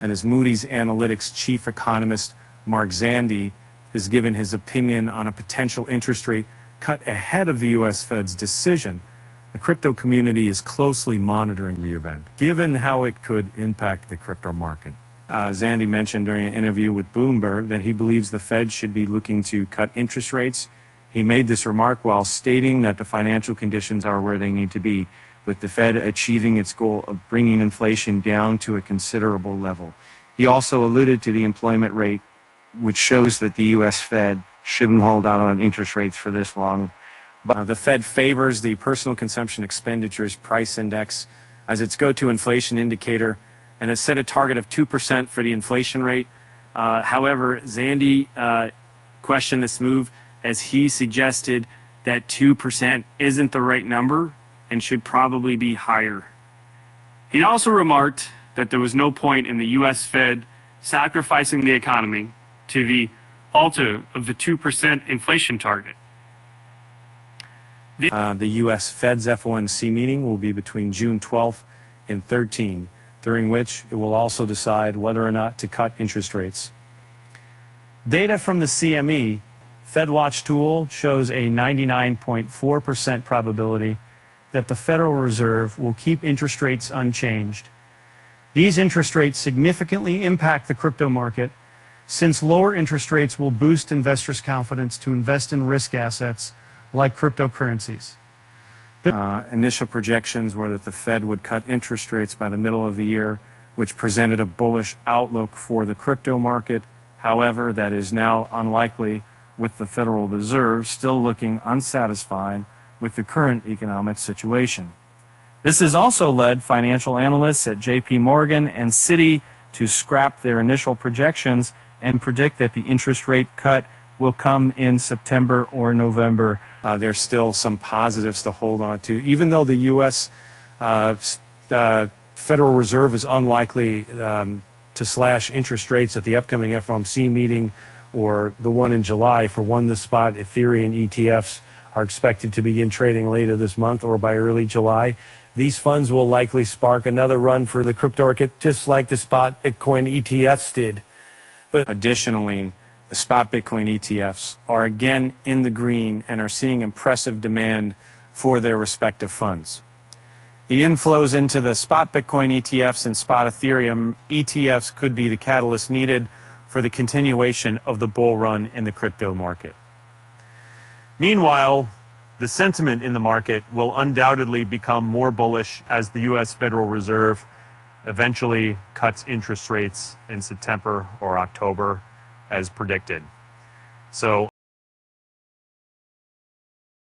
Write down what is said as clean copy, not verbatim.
And as Moody's Analytics chief economist, Mark Zandi, has given his opinion on a potential interest rate cut ahead of the U.S. Fed's decision, the crypto community is closely monitoring the event, given how it could impact the crypto market. Zandi mentioned during an interview with Bloomberg that he believes the Fed should be looking to cut interest rates. He made this remark while stating that the financial conditions are where they need to be, with the Fed achieving its goal of bringing inflation down to a considerable level. He also alluded to the employment rate, which shows that the U.S. Fed shouldn't hold out on interest rates for this long. But the Fed favors the personal consumption expenditures price index as its go-to inflation indicator and has set a target of 2% for the inflation rate. However, Zandi questioned this move as he suggested that 2% isn't the right number and should probably be higher. He also remarked that there was no point in the U.S. Fed sacrificing the economy to the altar of the 2% inflation target. The U.S. Fed's FOMC meeting will be between June 12th and 13th, during which it will also decide whether or not to cut interest rates. Data from the CME FedWatch tool shows a 99.4% probability that the Federal Reserve will keep interest rates unchanged. These interest rates significantly impact the crypto market, since lower interest rates will boost investors' confidence to invest in risk assets like cryptocurrencies. Initial projections were that the Fed would cut interest rates by the middle of the year, which presented a bullish outlook for the crypto market. However, that is now unlikely, with the Federal Reserve still looking unsatisfied with the current economic situation. This has also led financial analysts at JP Morgan and Citi to scrap their initial projections and predict that the interest rate cut will come in September or November. There's still some positives to hold on to. Even though the U.S. Federal Reserve is unlikely to slash interest rates at the upcoming FOMC meeting or the one in July, for one, the spot Ethereum ETFs are expected to begin trading later this month or by early July. These funds will likely spark another run for the crypto market, just like the spot Bitcoin ETFs did. But additionally, the spot Bitcoin ETFs are again in the green and are seeing impressive demand for their respective funds. The inflows into the spot Bitcoin ETFs and spot Ethereum ETFs could be the catalyst needed for the continuation of the bull run in the crypto market. Meanwhile, the sentiment in the market will undoubtedly become more bullish as the U.S. Federal Reserve eventually cuts interest rates in September or October, as predicted. So